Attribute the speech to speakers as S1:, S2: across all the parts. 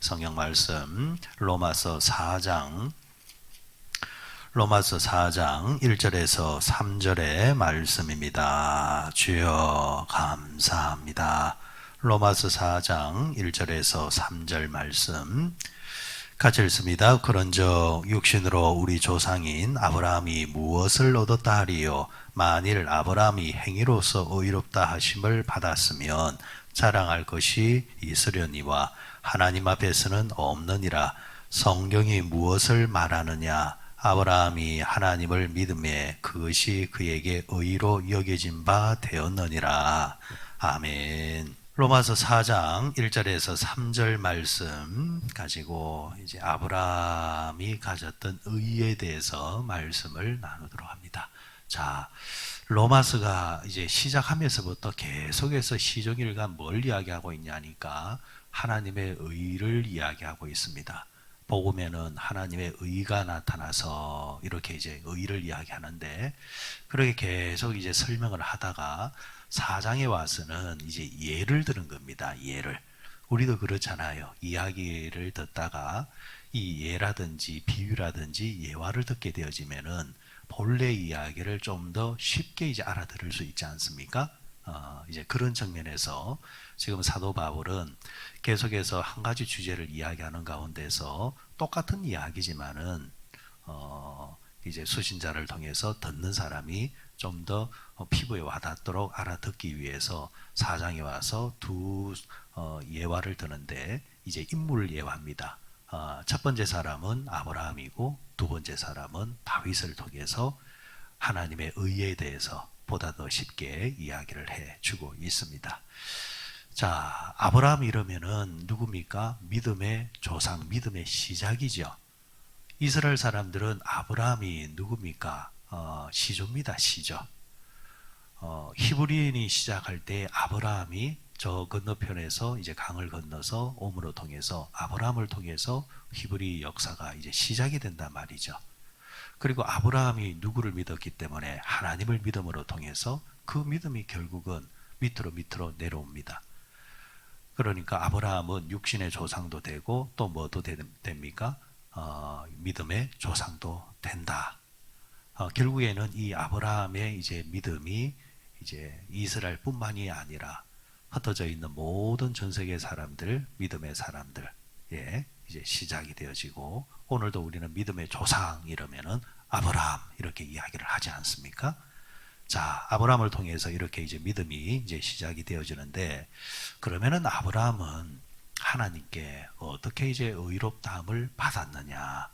S1: 성경 말씀 로마서 4장 1절에서 3절의 말씀입니다. 주여 감사합니다. 로마서 4장 1절에서 3절 말씀 같이 읽습니다. 그런즉 육신으로 우리 조상인 아브라함이 무엇을 얻었다 하리요? 만일 아브라함이 행위로서 의롭다 하심을 받았으면 자랑할 것이 있으려니와 하나님 앞에서는 없느니라. 성경이 무엇을 말하느냐? 아브라함이 하나님을 믿음에 그것이 그에게 의로 여겨진 바 되었느니라. 아멘. 로마서 4장 1절에서 3절 말씀 가지고 이제 아브라함이 가졌던 의에 대해서 말씀을 나누도록 합니다. 자, 로마서가 이제 시작하면서부터 계속해서 시종일관 뭘 이야기하고 있냐니까 하나님의 의를 이야기하고 있습니다. 복음에는 하나님의 의가 나타나서 이렇게 이제 의를 이야기하는데 그렇게 계속 이제 설명을 하다가 4장에 와서는 이제 예를 드는 겁니다. 예를. 우리도 그렇잖아요. 이야기를 듣다가 이 예라든지 비유라든지 예화를 듣게 되어지면은 본래 이야기를 좀 더 쉽게 이제 알아들을 수 있지 않습니까? 이제 그런 측면에서 지금 사도 바울은 계속해서 한 가지 주제를 이야기하는 가운데서 똑같은 이야기지만은 이제 수신자를 통해서 듣는 사람이 좀 더 피부에 와닿도록 알아듣기 위해서 4장에 와서 두 예화를 드는데 이제 인물 예화입니다. 첫 번째 사람은 아브라함이고 두 번째 사람은 다윗을 통해서 하나님의 의에 대해서 보다 더 쉽게 이야기를 해주고 있습니다. 자, 아브라함 이러면은 누굽니까? 믿음의 조상, 믿음의 시작이죠. 이스라엘 사람들은 아브라함이 누굽니까? 시조입니다. 시조. 히브리인이 시작할 때 아브라함이 저 건너편에서 이제 강을 건너서 옴으로 통해서 아브라함을 통해서 히브리 역사가 이제 시작이 된단 말이죠. 그리고 아브라함이 누구를 믿었기 때문에 하나님을 믿음으로 통해서 그 믿음이 결국은 밑으로 내려옵니다. 그러니까 아브라함은 육신의 조상도 되고 또 뭐도 됩니까? 믿음의 조상도 된다. 결국에는 이 아브라함의 이제 믿음이 이제 이스라엘뿐만이 아니라 흩어져 있는 모든 전 세계 사람들, 믿음의 사람들, 이제 시작이 되어지고 오늘도 우리는 믿음의 조상 이러면은 아브라함 이렇게 이야기를 하지 않습니까? 자, 아브라함을 통해서 이렇게 이제 믿음이 이제 시작이 되어지는데 그러면은 아브라함은 하나님께 어떻게 이제 의롭다함을 받았느냐?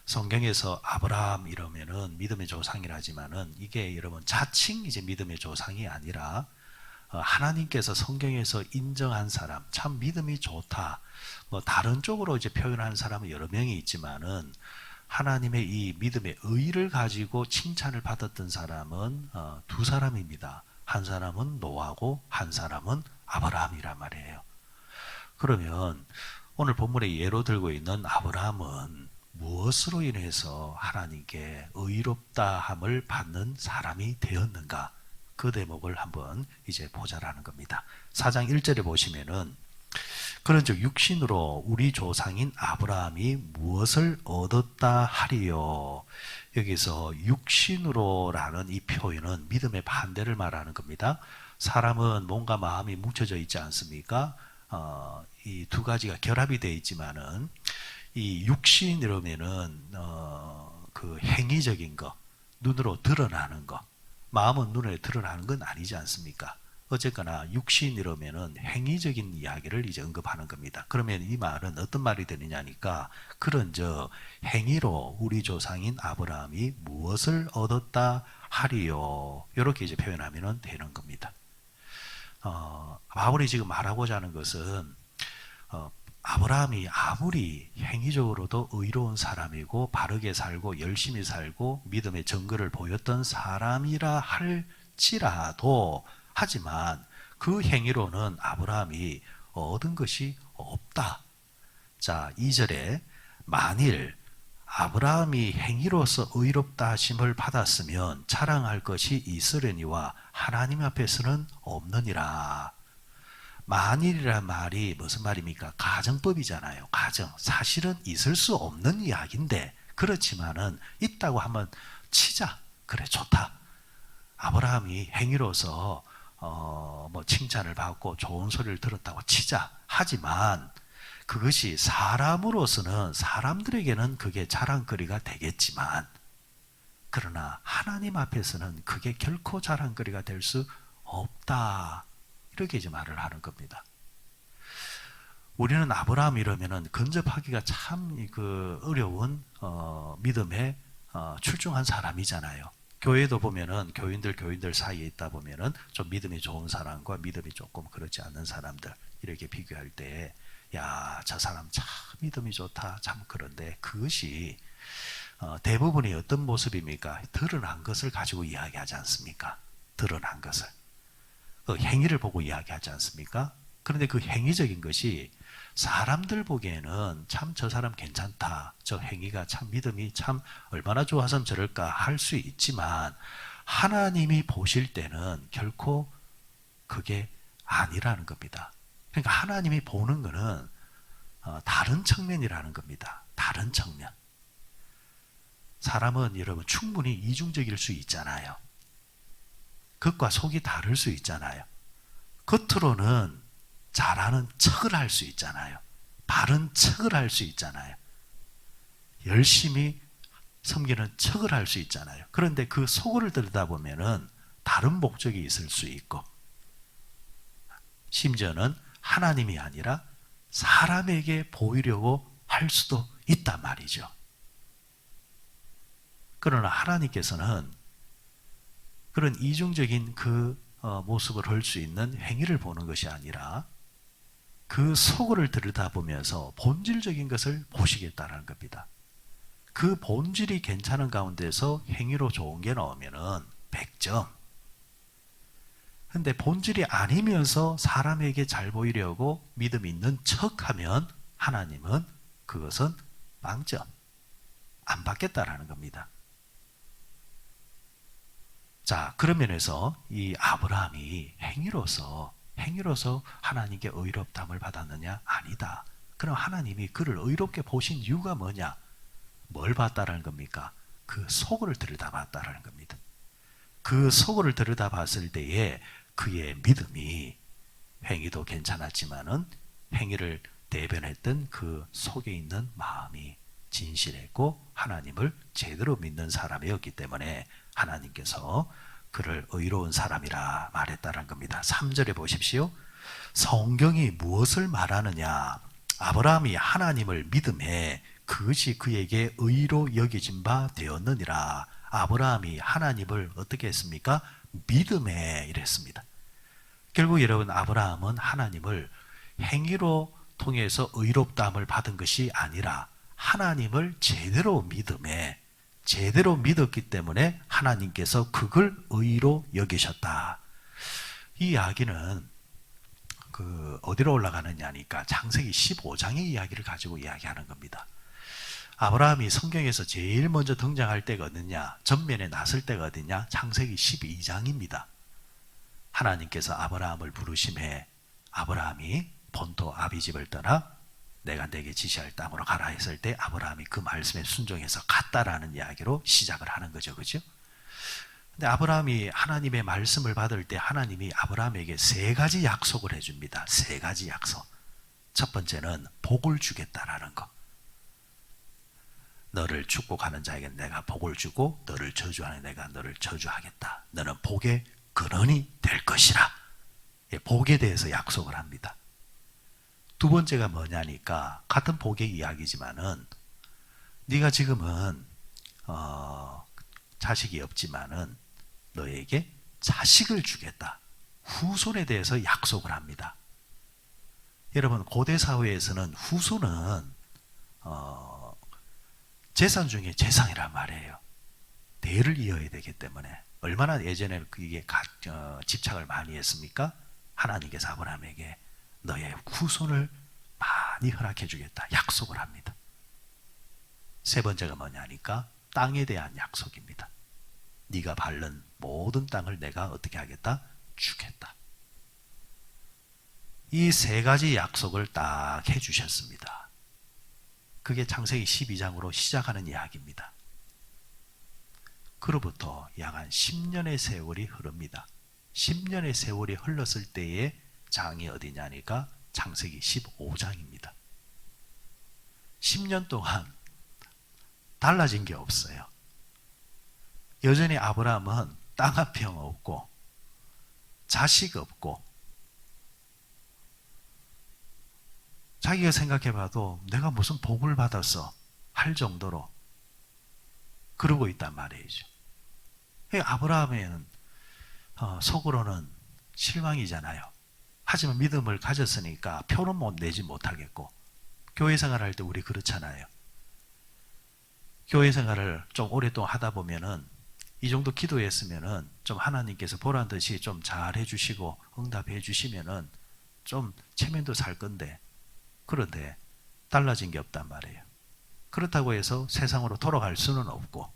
S1: 성경에서 아브라함 이러면은 믿음의 조상이라지만은 이게 여러분 자칭 이제 믿음의 조상이 아니라 하나님께서 성경에서 인정한 사람, 참 믿음이 좋다. 뭐 다른 쪽으로 이제 표현하는 사람은 여러 명이 있지만은 하나님의 이 믿음의 의를 가지고 칭찬을 받았던 사람은 두 사람입니다. 한 사람은 노아고 한 사람은 아브라함이란 말이에요. 그러면 오늘 본문에 예로 들고 있는 아브라함은 무엇으로 인해서 하나님께 의롭다함을 받는 사람이 되었는가? 그 대목을 한번 이제 보자라는 겁니다. 4장 1절에 보시면은 그런즉 육신으로 우리 조상인 아브라함이 무엇을 얻었다 하리요. 여기서 육신으로라는 이 표현은 믿음의 반대를 말하는 겁니다. 사람은 몸과 마음이 뭉쳐져 있지 않습니까? 이 두 가지가 결합이 되어 있지만은 이 육신이라면은 그 행위적인 거, 눈으로 드러나는 거, 마음은 눈에 드러나는 건 아니지 않습니까? 어쨌거나 육신이라면은 행위적인 이야기를 이제 언급하는 겁니다. 그러면 이 말은 어떤 말이 되느냐니까 그런즉 행위로 우리 조상인 아브라함이 무엇을 얻었다 하리요. 이렇게 이제 표현하면 되는 겁니다. 바울이 지금 말하고자 하는 것은 아브라함이 아무리 행위적으로도 의로운 사람이고 바르게 살고 열심히 살고 믿음의 증거를 보였던 사람이라 할지라도 하지만 그 행위로는 아브라함이 얻은 것이 없다. 자, 2절에 만일 아브라함이 행위로서 의롭다 하심을 받았으면 자랑할 것이 있으려니와 하나님 앞에서는 없느니라. 만일이란 말이 무슨 말입니까? 가정법이잖아요. 가정. 사실은 있을 수 없는 이야기인데 그렇지만은 있다고 한번 치자. 그래 좋다. 아브라함이 행위로서 뭐 칭찬을 받고 좋은 소리를 들었다고 치자. 하지만 그것이 사람으로서는 사람들에게는 그게 자랑거리가 되겠지만 그러나 하나님 앞에서는 그게 결코 자랑거리가 될 수 없다. 이렇게 이제 말을 하는 겁니다. 우리는 아브라함 이러면은 근접하기가 참 그 어려운 믿음에 출중한 사람이잖아요. 교회도 보면은 교인들 사이에 있다 보면은 좀 믿음이 좋은 사람과 믿음이 조금 그렇지 않은 사람들 이렇게 비교할 때, 야, 저 사람 참 믿음이 좋다. 참 그런데 그것이 대부분이 어떤 모습입니까? 드러난 것을 가지고 이야기하지 않습니까? 드러난 것을. 그 행위를 보고 이야기하지 않습니까? 그런데 그 행위적인 것이 사람들 보기에는 참 저 사람 괜찮다. 저 행위가 참 믿음이 참 얼마나 좋아서 저럴까 할 수 있지만 하나님이 보실 때는 결코 그게 아니라는 겁니다. 그러니까 하나님이 보는 거는 다른 측면이라는 겁니다. 다른 측면. 사람은 여러분 충분히 이중적일 수 있잖아요. 겉과 속이 다를 수 있잖아요. 겉으로는 잘하는 척을 할 수 있잖아요. 바른 척을 할 수 있잖아요. 열심히 섬기는 척을 할 수 있잖아요. 그런데 그 속을 들여다보면은 다른 목적이 있을 수 있고, 심지어는 하나님이 아니라 사람에게 보이려고 할 수도 있단 말이죠. 그러나 하나님께서는 그런 이중적인 그 모습을 할 수 있는 행위를 보는 것이 아니라 그 속을 들여다보면서 본질적인 것을 보시겠다는 겁니다. 그 본질이 괜찮은 가운데서 행위로 좋은 게 나오면은 100점. 근데 본질이 아니면서 사람에게 잘 보이려고 믿음 있는 척하면 하나님은 그것은 빵점. 안 받겠다라는 겁니다. 자, 그런 면에서 이 아브라함이 행위로서 하나님께 의롭다함을 받았느냐? 아니다. 그럼 하나님이 그를 의롭게 보신 이유가 뭐냐? 뭘 봤다라는 겁니까? 그 속을 들여다봤다라는 겁니다. 그 속을 들여다봤을 때에 그의 믿음이 행위도 괜찮았지만은 행위를 대변했던 그 속에 있는 마음이 진실했고 하나님을 제대로 믿는 사람이었기 때문에 하나님께서 그를 의로운 사람이라 말했다는 겁니다. 3절에 보십시오. 성경이 무엇을 말하느냐? 아브라함이 하나님을 믿음에 그것이 그에게 의로 여겨진 바 되었느니라. 아브라함이 하나님을 어떻게 했습니까? 믿음에 이랬습니다. 결국 여러분 아브라함은 하나님을 행위로 통해서 의롭다함을 받은 것이 아니라 하나님을 제대로 믿음에 제대로 믿었기 때문에 하나님께서 그걸 의로 여기셨다. 이 이야기는 어디로 올라가느냐니까 창세기 15장의 이야기를 가지고 이야기하는 겁니다. 아브라함이 성경에서 제일 먼저 등장할 때가 어디냐? 전면에 나설 때가 어디냐? 창세기 12장입니다. 하나님께서 아브라함을 부르심에 아브라함이 본토 아비집을 떠나 내가 내게 지시할 땅으로 가라 했을 때 아브라함이 그 말씀에 순종해서 갔다라는 이야기로 시작을 하는 거죠. 그죠? 근데 아브라함이 하나님의 말씀을 받을 때 하나님이 아브라함에게 3가지 약속을 해줍니다. 3가지 약속. 첫 번째는 복을 주겠다라는 거. 너를 축복하는 자에게 내가 복을 주고 너를 저주하는 내가 너를 저주하겠다. 너는 복의 근원이 될 것이라. 복에 대해서 약속을 합니다. 두 번째가 뭐냐니까 같은 복의 이야기지만은 네가 지금은 자식이 없지만은 너에게 자식을 주겠다. 후손에 대해서 약속을 합니다. 여러분 고대 사회에서는 후손은 재산 중에 재산이란 말이에요. 대를 이어야 되기 때문에 얼마나 예전에 이게 집착을 많이 했습니까? 하나님께서 아브라함에게 너의 후손을 많이 허락해 주겠다 약속을 합니다. 세 번째가 뭐냐니까 땅에 대한 약속입니다. 네가 밟는 모든 땅을 내가 어떻게 하겠다? 주겠다. 이 세 가지 약속을 딱 해주셨습니다. 그게 창세기 12장으로 시작하는 이야기입니다. 그로부터 약 한 10년의 세월이 흐릅니다. 10년의 세월이 흘렀을 때의 장이 어디냐니까 창세기 15장입니다. 10년 동안 달라진 게 없어요. 여전히 아브라함은 땅 한 평 없고 자식 없고 자기가 생각해봐도 내가 무슨 복을 받았어 할 정도로 그러고 있단 말이죠. 아브라함에는 속으로는 실망이잖아요. 하지만 믿음을 가졌으니까 표는 못 내지 못하겠고, 교회 생활할 때 우리 그렇잖아요. 교회 생활을 좀 오랫동안 하다 보면은 이 정도 기도했으면은 좀 하나님께서 보란 듯이 좀 잘해 주시고 응답해 주시면은 좀 체면도 살 건데, 그런데 달라진 게 없단 말이에요. 그렇다고 해서 세상으로 돌아갈 수는 없고,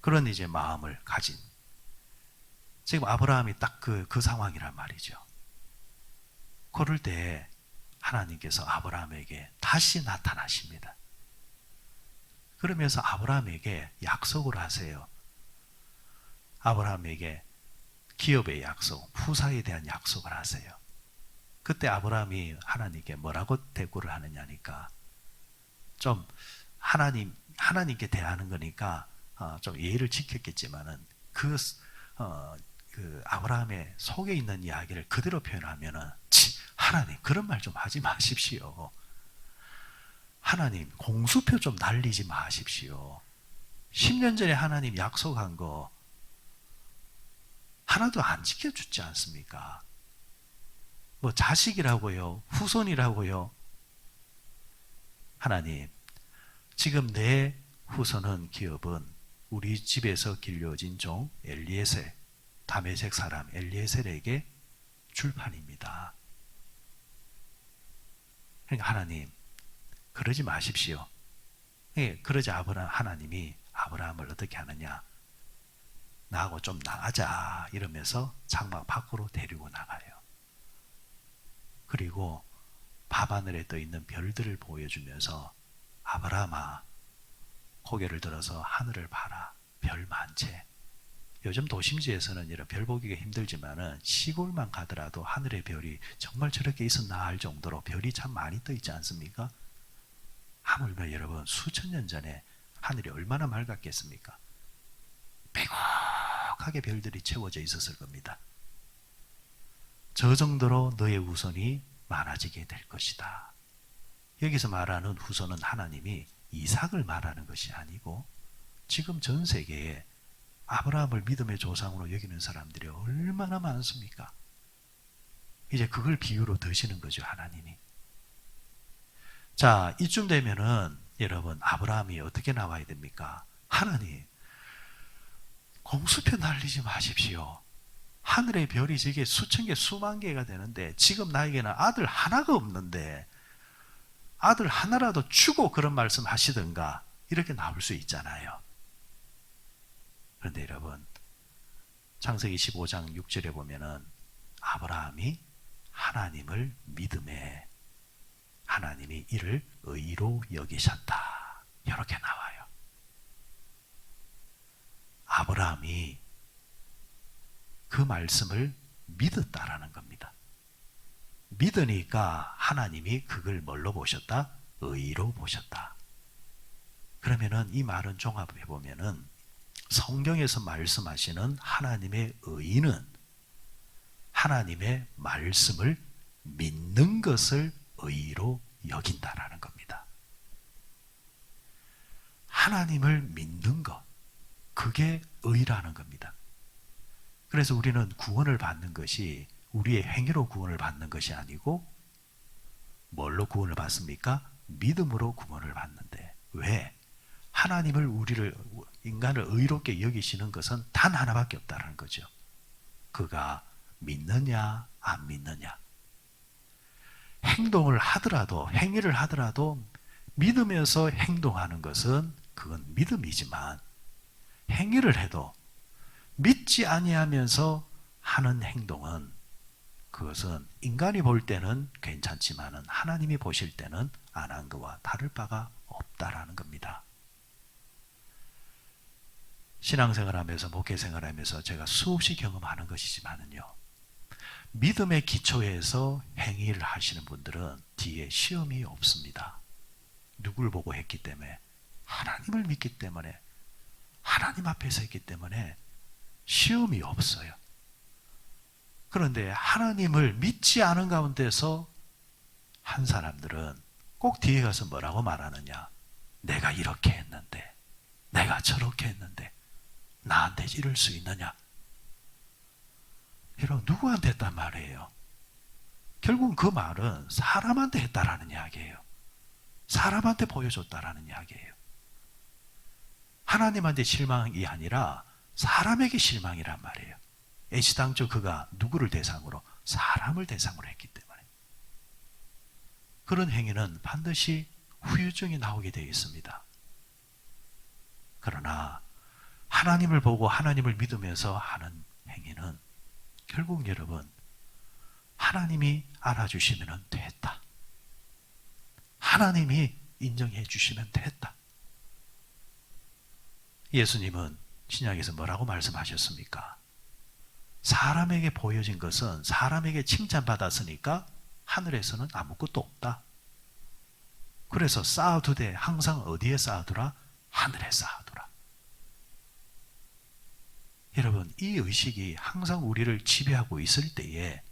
S1: 그런 이제 마음을 가진, 지금 아브라함이 딱 그 상황이란 말이죠. 그럴 때 하나님께서 아브라함에게 다시 나타나십니다. 그러면서 아브라함에게 약속을 하세요. 아브라함에게 기업의 약속, 후사에 대한 약속을 하세요. 그때 아브라함이 하나님께 뭐라고 대꾸를 하느냐니까, 좀 하나님께 대하는 거니까 좀 예의를 지켰겠지만은 그 아브라함의 속에 있는 이야기를 그대로 표현하면은, 하나님 그런 말 좀 하지 마십시오. 하나님 공수표 좀 날리지 마십시오. 10년 전에 하나님 약속한 거 하나도 안 지켜주지 않습니까? 뭐 자식이라고요, 후손이라고요. 하나님, 지금 내 후손은 기업은 우리 집에서 길려진 종 엘리에셀, 다메섹 사람 엘리에셀에게 줄 판입니다. 그러니까 하나님 그러지 마십시오. 그러자 하나님이 아브라함을 어떻게 하느냐, 나하고 좀 나가자 이러면서 장막 밖으로 데리고 나가요. 그리고 밤하늘에 떠 있는 별들을 보여주면서, 아브라함아 고개를 들어서 하늘을 봐라, 별 많지. 요즘 도심지에서는 이런 별 보기가 힘들지만은 시골만 가더라도 하늘의 별이 정말 저렇게 있었나 할 정도로 별이 참 많이 떠 있지 않습니까? 하물며 여러분, 수천 년 전에 하늘이 얼마나 맑았겠습니까? 빼곡하게 별들이 채워져 있었을 겁니다. 저 정도로 너의 후손이 많아지게 될 것이다. 여기서 말하는 후손은 하나님이 이삭을 말하는 것이 아니고, 지금 전 세계에 아브라함을 믿음의 조상으로 여기는 사람들이 얼마나 많습니까? 이제 그걸 비유로 드시는 거죠, 하나님이. 자, 이쯤 되면은 여러분, 아브라함이 어떻게 나와야 됩니까? 하나님, 공수표 날리지 마십시오. 하늘의 별이 저게 수천 개, 수만 개가 되는데 지금 나에게는 아들 하나가 없는데 아들 하나라도 주고 그런 말씀 하시든가, 이렇게 나올 수 있잖아요. 그런데 여러분, 창세기 15장 6절에 보면은 아브라함이 하나님을 믿음에 하나님이 이를 의로 여기셨다, 이렇게 나와요. 아브라함이 그 말씀을 믿었다라는 겁니다. 믿으니까 하나님이 그걸 뭘로 보셨다? 의로 보셨다. 그러면은 이 말은 종합해 보면은 성경에서 말씀하시는 하나님의 의는 하나님의 말씀을 믿는 것을 의로 여긴다라는 겁니다. 하나님을 믿는 것, 그게 의라는 겁니다. 그래서 우리는 구원을 받는 것이 우리의 행위로 구원을 받는 것이 아니고, 뭘로 구원을 받습니까? 믿음으로 구원을 받는데, 왜? 하나님을 인간을 의롭게 여기시는 것은 단 하나밖에 없다는 거죠. 그가 믿느냐 안 믿느냐. 행동을 하더라도, 행위를 하더라도 믿으면서 행동하는 것은 그건 믿음이지만, 행위를 해도 믿지 아니하면서 하는 행동은 그것은 인간이 볼 때는 괜찮지만은 하나님이 보실 때는 안 한 것과 다를 바가 없다라는 겁니다. 신앙생활하면서 목회생활하면서 제가 수없이 경험하는 것이지만은요, 믿음의 기초에서 행위를 하시는 분들은 뒤에 시험이 없습니다. 누굴 보고 했기 때문에, 하나님을 믿기 때문에, 하나님 앞에서 했기 때문에 시험이 없어요. 그런데 하나님을 믿지 않은 가운데서 한 사람들은 꼭 뒤에 가서 뭐라고 말하느냐? 내가 이렇게 했는데, 내가 저렇게 했는데 나한테 이럴 수 있느냐? 여러분, 누구한테 했단 말이에요? 결국은 그 말은 사람한테 했다라는 이야기예요. 사람한테 보여줬다라는 이야기예요. 하나님한테 실망이 아니라 사람에게 실망이란 말이에요. 애시당초 그가 누구를 대상으로? 사람을 대상으로 했기 때문에. 그런 행위는 반드시 후유증이 나오게 되어 있습니다. 그러나 하나님을 보고 하나님을 믿으면서 하는 행위는 결국 여러분, 하나님이 알아주시면 됐다. 하나님이 인정해 주시면 됐다. 예수님은 신약에서 뭐라고 말씀하셨습니까? 사람에게 보여진 것은 사람에게 칭찬받았으니까 하늘에서는 아무것도 없다. 그래서 쌓아두되 항상 어디에 쌓아두라? 하늘에 쌓아두라. 여러분, 이 의식이 항상 우리를 지배하고 있을 때에,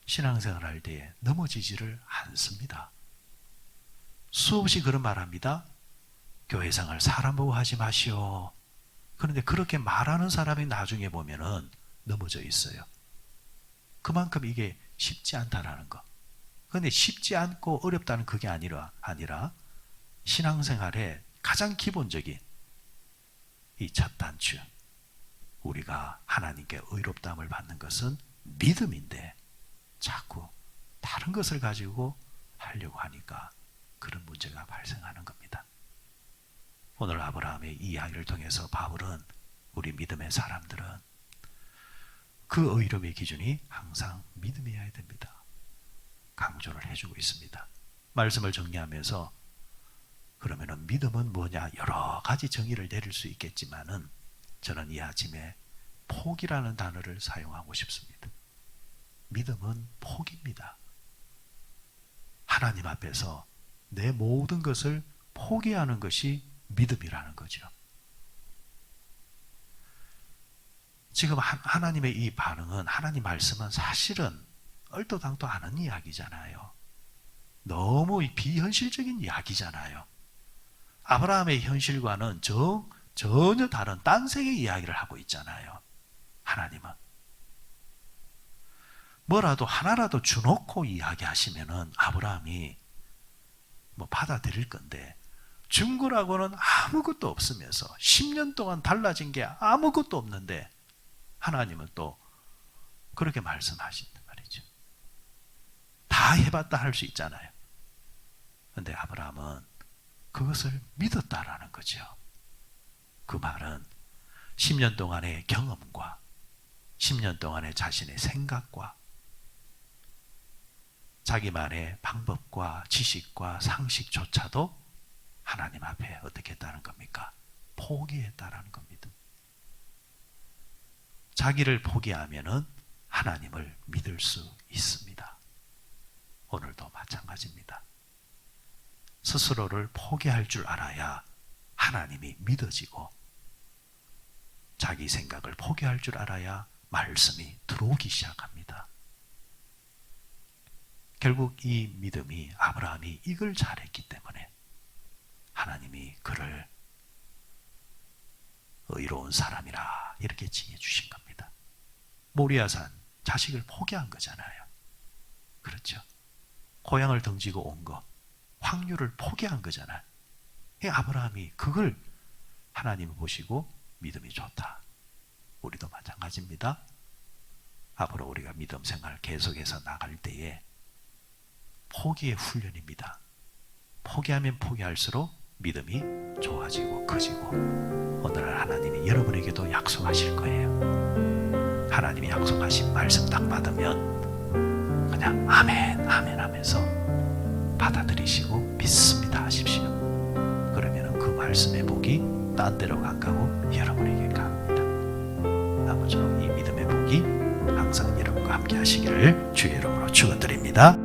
S1: 신앙생활 할 때에 넘어지지를 않습니다. 수없이 그런 말합니다. 교회생활 사람 보고 하지 마시오. 그런데 그렇게 말하는 사람이 나중에 보면은 넘어져 있어요. 그만큼 이게 쉽지 않다라는 거. 그런데 쉽지 않고 어렵다는 그게 아니라 신앙생활의 가장 기본적인 이 첫 단추, 우리가 하나님께 의롭다함을 받는 것은 믿음인데 자꾸 다른 것을 가지고 하려고 하니까 그런 문제가 발생하는 겁니다. 오늘 아브라함의 이야기를 통해서 바울은 우리 믿음의 사람들은 그 의롭의 기준이 항상 믿음이어야 됩니다. 강조를 해주고 있습니다. 말씀을 정리하면서 그러면은 믿음은 뭐냐? 여러 가지 정의를 내릴 수 있겠지만은 저는 이 아침에 포기라는 단어를 사용하고 싶습니다. 믿음은 포기입니다. 하나님 앞에서 내 모든 것을 포기하는 것이 믿음이라는 거죠. 지금 하나님의 이 반응은, 하나님 말씀은 사실은 얼토당토 않은 이야기잖아요. 너무 비현실적인 이야기잖아요. 아브라함의 현실과는 전혀 다른 딴색의 이야기를 하고 있잖아요. 하나님은 뭐라도 하나라도 주놓고 이야기하시면은 아브라함이 뭐 받아들일 건데, 준 거라고는 아무것도 없으면서 10년 동안 달라진 게 아무것도 없는데 하나님은 또 그렇게 말씀하신단 말이죠. 다 해봤다 할 수 있잖아요. 그런데 아브라함은 그것을 믿었다라는 거죠. 그 말은 10년 동안의 경험과 10년 동안의 자신의 생각과 자기만의 방법과 지식과 상식조차도 하나님 앞에 어떻게 했다는 겁니까? 포기했다라는 겁니다. 자기를 포기하면은 하나님을 믿을 수 있습니다. 오늘도 마찬가지입니다. 스스로를 포기할 줄 알아야 하나님이 믿어지고, 자기 생각을 포기할 줄 알아야 말씀이 들어오기 시작합니다. 결국 이 믿음이, 아브라함이 이걸 잘했기 때문에 하나님이 그를 의로운 사람이라 이렇게 칭해 주신 겁니다. 모리아산 자식을 포기한 거잖아요. 그렇죠? 고향을 덩지고 온 거, 확률을 포기한 거잖아요. 아브라함이 그걸 하나님을 보시고 믿음이 좋다. 우리도 마찬가지입니다. 앞으로 우리가 믿음 생활 계속해서 나갈 때에 포기의 훈련입니다. 포기하면 포기할수록 믿음이 좋아지고 커지고, 오늘날 하나님이 여러분에게도 약속하실 거예요. 하나님이 약속하신 말씀 딱 받으면 그냥 아멘 아멘 하면서 받아들이시고 믿습니다 하십시오. 그러면 그 말씀의 복이 딴 데로 안 가고 여러분에게 갑니다. 아무쪼록 이 믿음의 복이 항상 여러분과 함께 하시기를 주의 이름으로 축원드립니다.